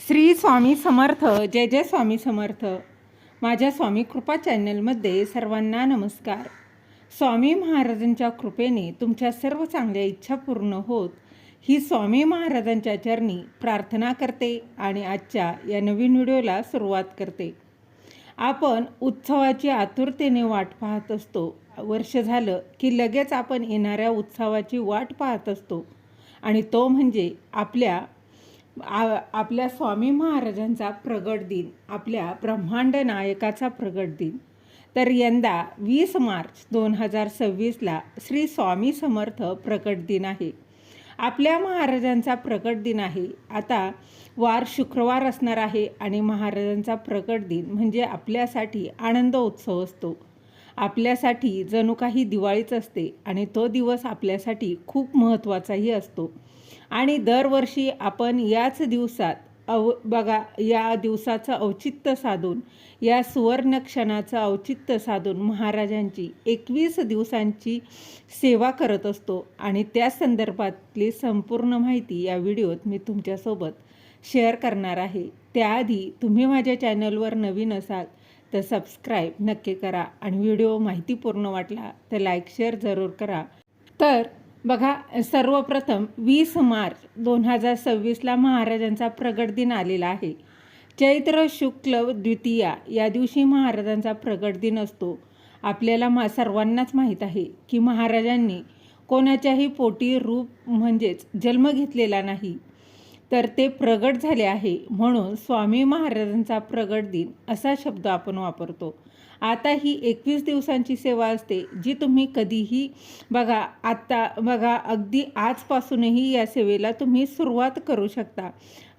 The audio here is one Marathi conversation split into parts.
श्री स्वामी समर्थ. जय जय स्वामी समर्थ. माझ्या स्वामी कृपा चॅनलमध्ये सर्वांना नमस्कार. स्वामी महाराजांच्या कृपेने तुमच्या सर्व चांगल्या इच्छा पूर्ण होत ही स्वामी महाराजांच्या चरणी प्रार्थना करते आणि आजच्या या नवीन व्हिडिओला सुरुवात करते. आपण उत्सवाची आतुरतेने वाट पाहत असतो. वर्ष झालं की लगेच आपण येणाऱ्या उत्सवाची वाट पाहत असतो आणि तो म्हणजे आपल्या स्वामी महाराजांचा प्रगट दिन, आपल्या ब्रह्मांड नायकाचा प्रगट दिन. तर यंदा 20 मार्च 2026ला श्री स्वामी समर्थ प्रकट दिन आहे. आपल्या महाराजांचा प्रकट दिन आहे. आता वार शुक्रवार असणार आहे आणि महाराजांचा प्रकट दिन म्हणजे आपल्यासाठी आनंद उत्सव असतो. आपल्यासाठी जणू काही दिवाळीच असते आणि तो दिवस आपल्यासाठी खूप महत्त्वाचाही असतो. आणि दरवर्षी आपण याच दिवसात या दिवसाचं औचित्य साधून, या सुवर्ण क्षणाचं औचित्य साधून महाराजांची 21 दिवसांची सेवा करत असतो. आणि त्या संदर्भातली संपूर्ण माहिती या व्हिडिओत मी तुमच्यासोबत शेअर करणार आहे. त्याआधी तुम्ही माझ्या चॅनलवर नवीन असाल तर सबस्क्राईब नक्की करा आणि व्हिडिओ माहितीपूर्ण वाटला तर लाईक शेअर जरूर करा. तर बघा, सर्वप्रथम 20 मार्च 2026ला महाराजांचा प्रगट दिन आलेला आहे. चैत्र शुक्ल द्वितीया या दिवशी महाराजांचा प्रगट दिन असतो. आपल्याला सर्वांनाच माहीत आहे की महाराजांनी कोणाच्याही पोटी रूप म्हणजेच जन्म घेतलेला नाही, तर ते प्रगट झाले आहे. म्हणून स्वामी महाराजांचा प्रगट दिन असा शब्द आपण वापरतो. आता ही 21 दिवसांची सेवा असते जी तुम्ही कधीही अगदी आजपासूनही या सेवेला तुम्ही सुरुवात करू शकता.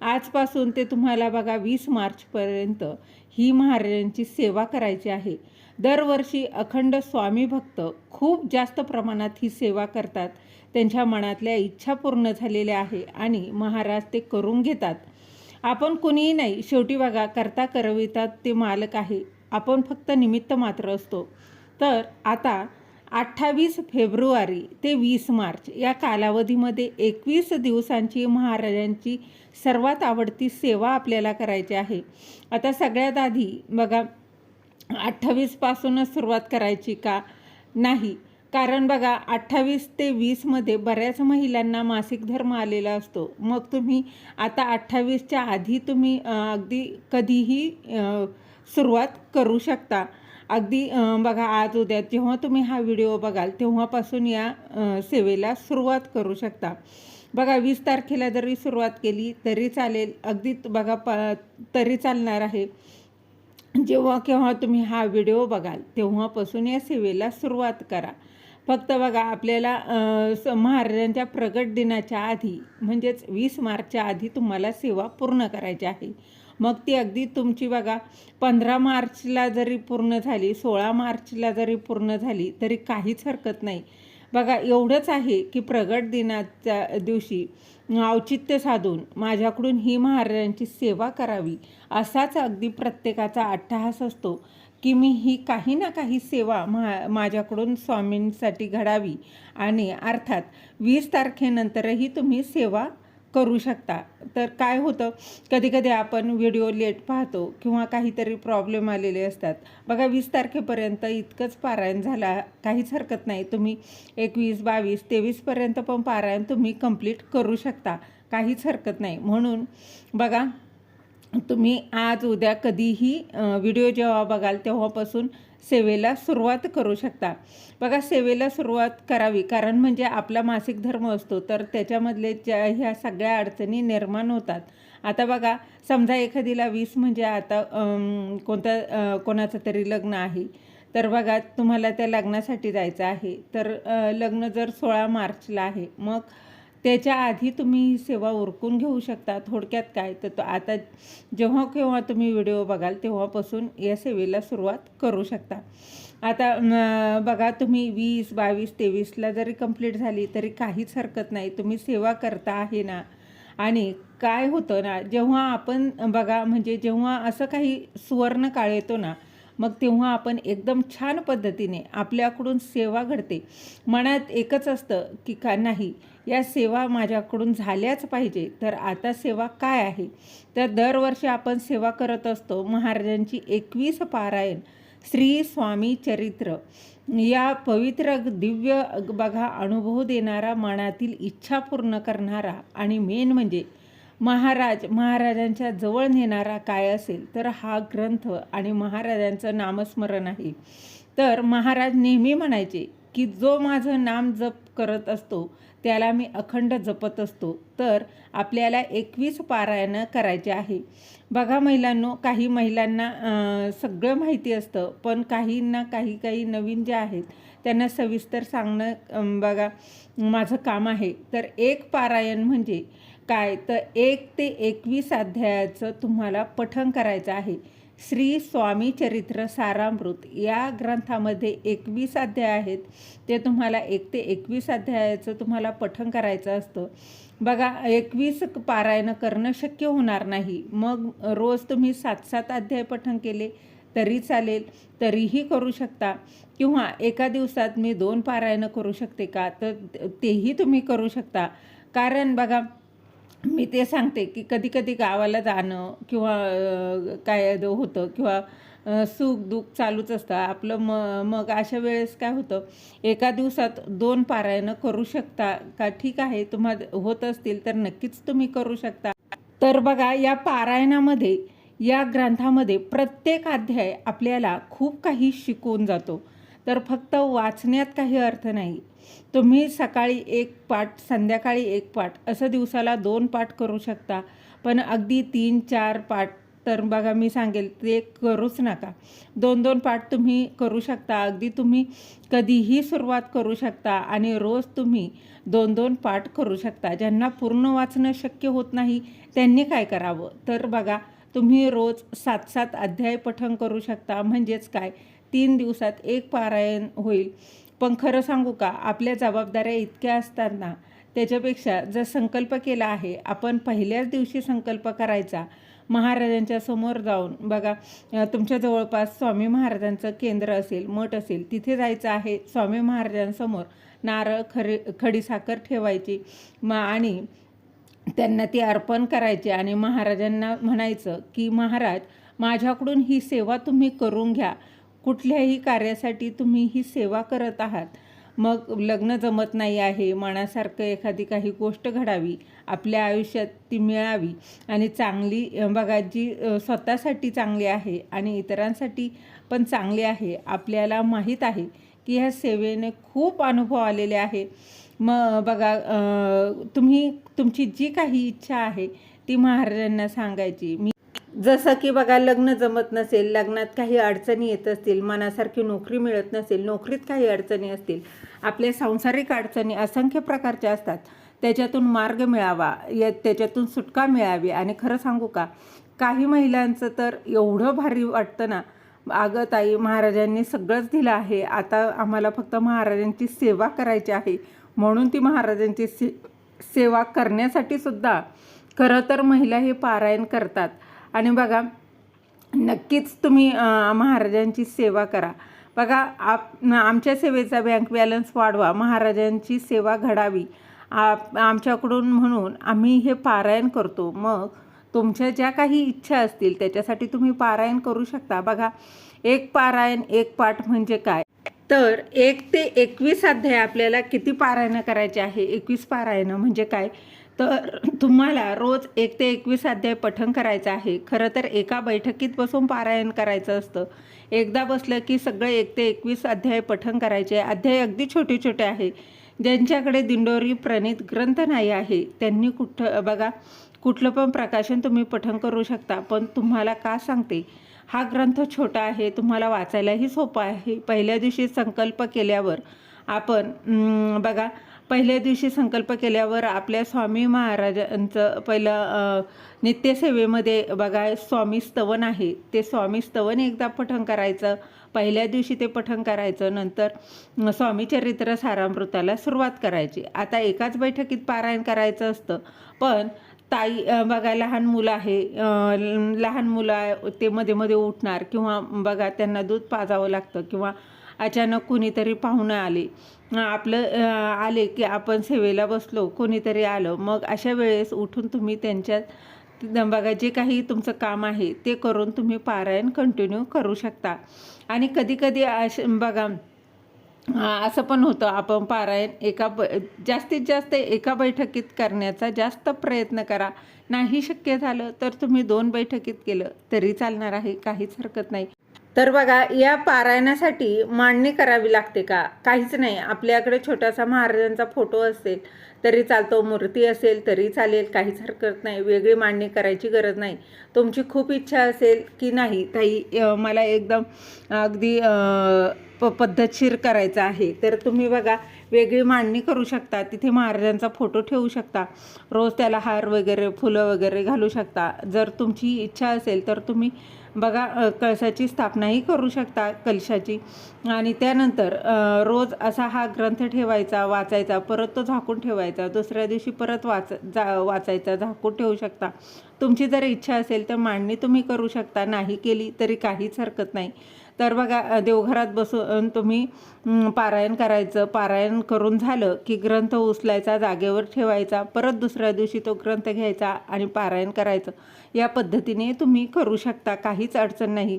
आजपासून ते तुम्हाला 20 मार्चपर्यंत ही महाराजांची सेवा करायची आहे. दरवर्षी अखंड स्वामी भक्त खूप जास्त प्रमाणात ही सेवा करतात. त्यांच्या मनातल्या इच्छा पूर्ण झालेल्या आहे आणि महाराज ते करून घेतात. आपण कुणीही नाही, शेवटी करता करवितात ते मालक आहे. आपण फक्त निमित्त मात्र असतो. तर आता 28 फेब्रुवारी ते 20 मार्च या कालावधीमध्ये 21 दिवसांची महाराजांची सर्वात आवडती सेवा आपल्याला करायची आहे. आता सगळ्यात आधी 28पासूनच सुरुवात करायची का? नाही, कारण 28 ते 20मध्ये बऱ्याच महिलांना मासिक धर्म आलेला असतो. मग तुम्ही आता 28च्या आधी तुम्ही अगदी कधीही सुरुवात करू शकता. अगदी आज उद्या जेव्हा तुम्ही हा व्हिडिओ बघाल तेव्हापासून या सेवेला सुरुवात करू शकता. 20 तारखेला जरी सुरुवात केली तरी चालेल. अगदी तरी चालणार आहे. जेव्हा केव्हा तुम्ही हा व्हिडिओ बघाल तेव्हापासून या सेवेला सुरुवात करा. फक्त आपल्याला महाराजांच्या प्रगट दिनाच्या आधी म्हणजेच 20 मार्चच्या आधी तुम्हाला सेवा पूर्ण करायची आहे. मग ती अगदी तुमची 15 मार्चला जरी पूर्ण झाली, 16 मार्चला जरी पूर्ण झाली तरी काहीच हरकत नाही. एवढंच आहे की प्रगट दिनाच्या दिवशी औचित्य साधून माझ्याकडून ही महाराजांची सेवा करावी असाच अगदी प्रत्येकाचा अट्टहास असतो की मी ही काही ना काही सेवा माझ्याकडून स्वामींसाठी घडावी. आणि अर्थात 20 तारखेनंतरही तुम्ही सेवा करू शकता. तर काय होतं, कधी आपण व्हिडिओ लेट पाहतो किंवा काहीतरी प्रॉब्लेम आलेले असतात. 20 तारखेपर्यंत इतकंच पारायण झाला काहीच हरकत नाही. तुम्ही 21, 22, 23पर्यंत पण पारायण तुम्ही कंप्लीट करू शकता, काहीच हरकत नाही. म्हणून तुम्ही आज उद्या कधीही व्हिडिओ जेव्हा बघाल तेव्हापासून सेवेला सुरुवात करू शकता. सेवेला सुरुवात करावी, कारण म्हणजे आपला मासिक धर्म असतो तर त्याच्यामधले ह्या सगळ्या अडचणी निर्माण होतात. आता समजा एखादीला 20 म्हणजे आता कोणाचं तरी लग्न आहे, तर तुम्हाला त्या लग्नासाठी जायचं आहे. तर लग्न जर 16 मार्चला आहे, मग त्याच्या आधी तुम्ही ही सेवा उरकून घेऊ शकता. थोडक्यात काय तर आता जेव्हा केव्हा तुम्ही व्हिडिओ बघाल तेव्हापासून या सेवेला सुरुवात करू शकता. आता तुम्ही 20, 22, 23ला जरी कंप्लीट झाली तरी काहीच हरकत नाही. तुम्ही सेवा करता आहे ना. आणि काय होतं ना, जेव्हा आपण म्हणजे जेव्हा असं काही सुवर्ण काळ येतो ना, मग तेव्हा आपण एकदम छान पद्धतीने आपल्याकडून सेवा घडते. मनात एकच असतं की का नाही, या सेवा माझ्याकडून झाल्याच पाहिजे. तर आता सेवा काय आहे, तर दरवर्षी आपण सेवा करत असतो महाराजांची 21 पारायण श्री स्वामी चरित्र. या पवित्र दिव्य बघा अनुभव देणारा, मनातील इच्छा पूर्ण करणारा आणि मेन म्हणजे महाराजांच्या जवळ नेणारा काय असेल तर हा ग्रंथ आणि महाराजांचं नामस्मरण आहे. तर महाराज नेहमी म्हणायचे की जो माझं नाम जप करत असतो त्याला मी अखंड जपत असतो. तर आपल्याला 21 पारायणं करायचे आहे. बघा महिलांनो, काही महिलांना सगळं माहिती असतं, पण काहींना काही नवीन जे आहेत त्यांना सविस्तर सांगणं बघा माझं काम आहे. तर एक पारायण म्हणजे काय, तर 1 ते 21 अध्यायाचं तुम्हाला पठण करायचं आहे. श्री स्वामी चरित्र सारामृत या ग्रंथामध्ये 21 अध्याय आहेत. ते तुम्हाला 1 ते 21 अध्यायाचं तुम्हाला पठण करायचं असतं. बघा 21 पारायण करणं शक्य होणार नाही. मग रोज तुम्ही 7-7 अध्याय पठण केले तरी चालेल, तरीही करू शकता. किंवा एका दिवसात मी 2 पारायण करू शकते का, तर तेही तुम्ही करू शकता. कारण बघा मी ते सांगते की कधी कधी गावाला जाणं किंवा काय होतं किंवा सुख दुःख चालूच असतं आपलं. मग अशा वेळेस काय होतं, एका दिवसात 2 पारायणं करू शकता का, ठीक आहे तुम्हाला होत असतील तर नक्कीच तुम्ही करू शकता. तर बघा या पारायणामध्ये, या ग्रंथामध्ये प्रत्येक अध्याय आपल्याला खूप काही शिकवून जातो. तर फक्त वाचण्यात काही अर्थ नाही. तुम्ही सकाळी 1 पाठ, संध्याकाळी 1 पाठ, असं दिवसाला 2 पाठ करू शकता. पण अगदी 3-4 पाठ तर बघा मी सांगेल ते करूच नका. 2-2 पाठ तुम्ही करू शकता. अगदी तुम्ही कधीही सुरुवात करू शकता आणि रोज तुम्ही 2-2 पाठ करू शकता. ज्यांना पूर्ण वाचणं शक्य होत नाही त्यांनी काय करावं, तर बघा तुम्ही रोज 7-7 अध्याय पठण करू शकता. म्हणजेच काय, 3 दिवसात 1 पारायण होईल. पण खरं सांगू का, आपल्या जबाबदाऱ्या इतक्या असतात ना, त्याच्यापेक्षा जर संकल्प केला आहे, आपण पहिल्याच दिवशी संकल्प करायचा महाराजांच्या समोर जाऊन. बघा तुमच्या जवळपास स्वामी महाराजांचं केंद्र असेल, मठ असेल, तिथे जायचं आहे. स्वामी महाराजांसमोर नारळ खडीसाखर ठेवायची आणि त्यांना ती अर्पण करायची आणि महाराजांना म्हणायचं की महाराज, माझ्याकडून ही सेवा तुम्ही करून घ्या. कुठल्याही कार्यासाठी तुम्ही ही सेवा करत आहात. मग लग्न जमत नाही आहे, मनासारखं एखादी काही गोष्ट घडावी, आपल्या आयुष्यात ती मिळावी आणि चांगली बघा जी स्वतःसाठी चांगली आहे आणि इतरांसाठी पण चांगली आहे. आपल्याला माहीत आहे की ह्या सेवेने खूप अनुभव आलेले आहे. मग बघा तुम्ही तुमची जी काही इच्छा आहे ती महाराजांना सांगायची. जसं की बघा लग्न जमत नसेल, लग्नात काही अडचणी येत असतील, मनासारखी नोकरी मिळत नसेल, नोकरीत काही अडचणी असतील, आपल्या सांसारिक अडचणी असंख्य प्रकारच्या असतात, त्याच्यातून मार्ग मिळावा, त्याच्यातून सुटका मिळावी. आणि खरं सांगू का, काही महिलांचं तर एवढं भारी वाटतं ना, अगं ताई महाराजांनी सगळंच दिलं आहे, आता आम्हाला फक्त महाराजांची सेवा करायची आहे. म्हणून ती महाराजांची सेवा करण्यासाठी सुद्धा खरं तर महिला हे पारायण करतात. आणि बघा नक्कीच तुम्ही महाराजांची सेवा करा. बघा आमच्या सेवेचा बँक बॅलन्स वाढवा, महाराजांची सेवा घडावी आमच्याकडून म्हणून आम्ही हे पारायण करतो. मग तुमच्या ज्या काही इच्छा असतील त्याच्यासाठी तुम्ही पारायण करू शकता. बघा 1 पारायण 1 पाठ म्हणजे काय, तर 1 ते 21 अध्याय आपल्याला किती पारायण करायचे आहे. 21 पारायण म्हणजे काय, तर तुम्हाला रोज 1 ते 21 अध्याय पठण करायचं आहे. खरं तर एका बैठकीत बसून पारायण करायचं असतं. एकदा बसलं की सगळे 1 ते 21 अध्याय पठण करायचे. अध्याय अगदी छोटे छोटे आहे. ज्यांच्याकडे दिंडोरी प्रणीत ग्रंथ नाही आहे त्यांनी कुठलं पण प्रकाशन तुम्ही पठण करू शकता. पण तुम्हाला का सांगते, हा ग्रंथ छोटा आहे, तुम्हाला वाचायलाही सोपा आहे. पहिल्या दिवशी संकल्प केल्यावर पहिल्या दिवशी संकल्प केल्यावर आपल्या स्वामी महाराजांचं पहिलं नित्यसेवेमध्ये बघा स्वामी स्तवन आहे, ते स्वामी स्तवन एकदा पठण करायचं. पहिल्या दिवशी ते पठण करायचं, नंतर स्वामी चरित्र सारामृताला सुरुवात करायची. आता एकाच बैठकीत पारायण करायचं असतं, पण ताई बघा लहान मुलं आहे, लहान मुलं ते मध्ये मध्ये उठणार किंवा बघा त्यांना दूध पाजावं लागतं किंवा अचानक कोणीतरी पाहुणे आले, आले की आपण सेवेला बसलो, कोणीतरी आलं, मग अशा वेळेस उठून तुम्ही त्यांच्यात बघा जे काही तुमचं काम आहे ते करून तुम्ही पारायण कंटिन्यू करू शकता. आणि कधीकधी बघा असं पण होतं, आपण पारायण जास्तीत जास्त एका बैठकीत करण्याचा जास्त प्रयत्न करा. नाही शक्य झालं तर तुम्ही 2 बैठकीत केलं तरी चालणार आहे, काहीच हरकत नाही. तर बघा या पारायणासाठी मांडणी करावी लागते का? काहीच नाही. आपल्याकडे छोटासा महाराजांचा फोटो असेल तरी चालतो, मूर्ती असेल तरी चालेल, काहीच हरकत नाही. वेगळी मांडणी करायची गरज नाही. तुमची खूप इच्छा असेल की नाही ताई मला एकदम अगदी पद्धतशीर करायचं आहे, तर तुम्ही बघा वेगळी मांडणी करू शकता. तिथे महाराजांचा फोटो ठेवू शकता, रोज त्याला हार वगैरे फुलं वगैरे घालू शकता. जर तुमची इच्छा असेल तर तुम्ही बघा कळसाची स्थापनाही करू शकता, कलशाची. आणि त्यानंतर रोज असा हा ग्रंथ ठेवायचा, वाचायचा, परत तो झाकून ठेवायचा, दुसऱ्या दिवशी परत वाचायचा, झाकून ठेवू शकता. तुमची जर इच्छा असेल तर मांडणी तुम्ही करू शकता, नाही केली तरी काहीच हरकत नाही. तर बघा देवघरात बसून तुम्ही पारायण करायचं. पारायण करून झालं की ग्रंथ उचलायचा, जागेवर ठेवायचा, परत दुसऱ्या दिवशी तो ग्रंथ घ्यायचा आणि पारायण करायचं. या पद्धतीने तुम्ही करू शकता, काहीच अडचण नाही.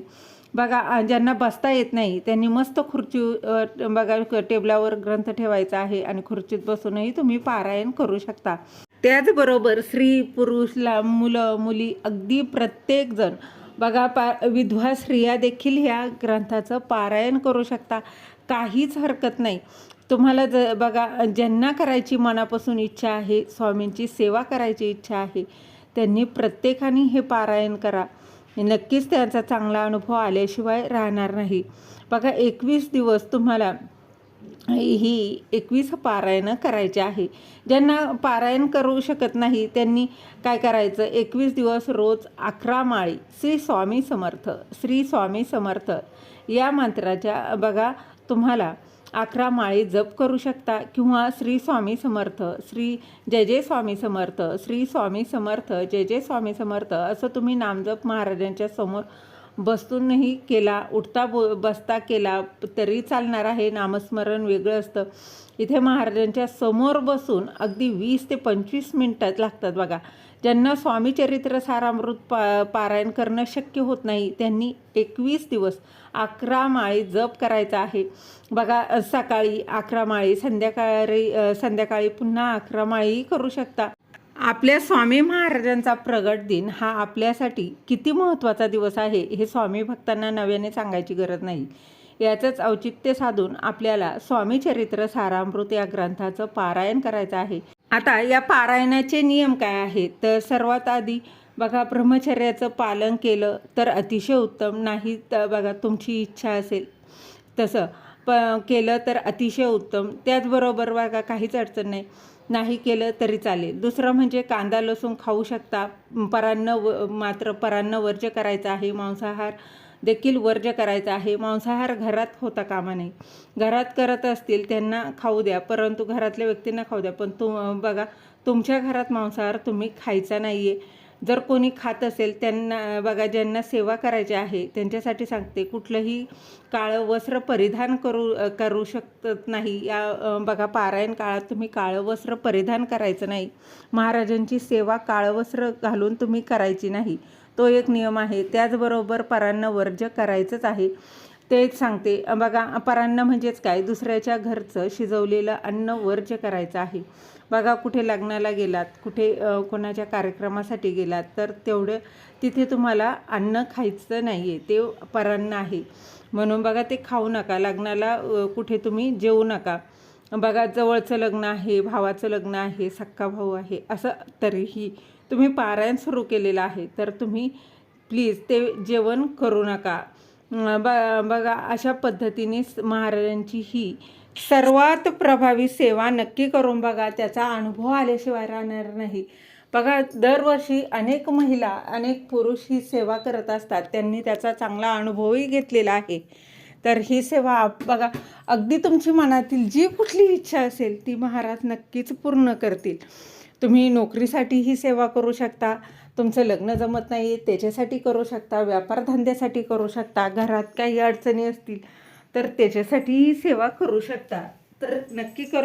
बघा ज्यांना बसता येत नाही त्यांनी मस्त खुर्ची बघा टेबलावर ग्रंथ ठेवायचा आहे आणि खुर्चीत बसूनही तुम्ही पारायण करू शकता. त्याचबरोबर स्त्री पुरुष मुलं मुली अगदी प्रत्येकजण बघा विधवा स्त्रिया देखील ह्या ग्रंथाचं पारायण करू शकता, काहीच हरकत नाही. तुम्हाला बघा ज्यांना करायची मनापासून इच्छा आहे, स्वामींची सेवा करायची इच्छा आहे, त्यांनी प्रत्येकाने हे पारायण करा. नक्कीच त्याचा चांगला अनुभव आल्याशिवाय राहणार नाही. बघा 21 दिवस तुम्हाला ही 21 पारायणं करायचे आहे. ज्यांना पारायण करू शकत नाही त्यांनी काय करायचं, 21 दिवस रोज 11 माळी श्री स्वामी समर्थ, श्री स्वामी समर्थ या मंत्राच्या बघा तुम्हाला 11 माळी जप करू शकता किंवा श्री स्वामी समर्थ, श्री जय जय स्वामी समर्थ, श्री स्वामी समर्थ, जय जय स्वामी समर्थ असं तुम्ही नामजप महाराजांच्या समोर बसूनही केला, उठता बसता केला तरी चालणार आहे. नामस्मरण वेगळं असतं. इथे महाराजांच्या समोर बसून अगदी 20 ते 25 मिनटात लागतात बघा. ज्यांना स्वामीचरित्र सारामृत पारायण करणं शक्य होत नाही त्यांनी 21 दिवस 11 माळी जप करायचा आहे. बघा सकाळी 11 माळी, संध्याकाळी पुन्हा 11 माळी करू शकता. आपल्या स्वामी महाराजांचा प्रगट दिन हा आपल्यासाठी किती महत्त्वाचा दिवस आहे हे स्वामी भक्तांना नव्याने सांगायची गरज नाही. याचंच औचित्य साधून आपल्याला स्वामीचरित्र सारामृत या ग्रंथाचं पारायण करायचं आहे. आता या पारायणाचे नियम काय आहेत, तर सर्वात आधी बघा ब्रह्मचर्याचं पालन केलं तर अतिशय उत्तम, नाही तर बघा तुमची इच्छा असेल तसं केलं तर अतिशय उत्तम. त्याचबरोबर बघा काहीच अडचण नाही केलं तरी चालेल. दुसरं म्हणजे कांदा लसूण खाऊ शकता. मात्र परान्न वर्ज्य करायचं आहे. मांसाहार देखील वर्ज्य करायचा आहे. मांसाहार घरात होता कामा नये. घरात करत असतील त्यांना खाऊ द्या, परंतु घरातल्या व्यक्तींना खाऊ द्या, पण बघा तुमच्या घरात मांसाहार तुम्ही खायचा नाही आहे. जर कोणी खात असेल त्यांना बघा, ज्यांना सेवा करायची आहे त्यांच्यासाठी सांगते, कुठलंही काळं वस्त्र परिधान करू शकत नाही. बघा पारायण काळात तुम्ही काळं वस्त्र परिधान करायचं नाही. महाराजांची सेवा काळं वस्त्र घालून तुम्ही करायची नाही, तो एक नियम आहे. त्याचबरोबर परान्न वर्ज्य करायचंच आहे, तेच सांगते. बघा परान्न म्हणजेच काय, दुसऱ्याच्या घरचं शिजवलेलं अन्न वर्ज्य करायचं आहे. बघा कुठे लग्नाला गेलात, कुठे कोणाच्या कार्यक्रमासाठी गेलात तर तिथे तुम्हाला अन्न खायचं नाही आहे, ते परान्न आहे. म्हणून बघा ते खाऊ नका. लग्नाला कुठे तुम्ही जेवू नका. बघा जवळचं लग्न आहे, भावाचं लग्न आहे, सक्का भाऊ आहे, असं तरीही तुम्ही पारायण सुरू केलेलं आहे तर तुम्ही प्लीज ते जेवण करू नका. बघा अशा पद्धतीने महाराजांची ही सर्वात प्रभावी सेवा नक्की करून बघा, त्याचा अनुभव आल्याशिवाय राहणार नाही. बघा दरवर्षी अनेक महिला अनेक पुरुष ही सेवा करत असतात, त्यांनी त्याचा चांगला अनुभवही घेतलेला आहे. तर ही सेवा बघा, अगदी तुमची मनातील जी कुठली इच्छा असेल ती महाराज नक्कीच पूर्ण करतील. तुम्ही नोकरीसाठी ही सेवा करू शकता, तुमचं लग्न जमत नाही त्याच्यासाठी करू शकता, व्यापारधंद्यासाठी करू शकता, घरात काही अडचणी असतील तर त्याच्यासाठी ही सेवा करू शकता. तर नक्की करू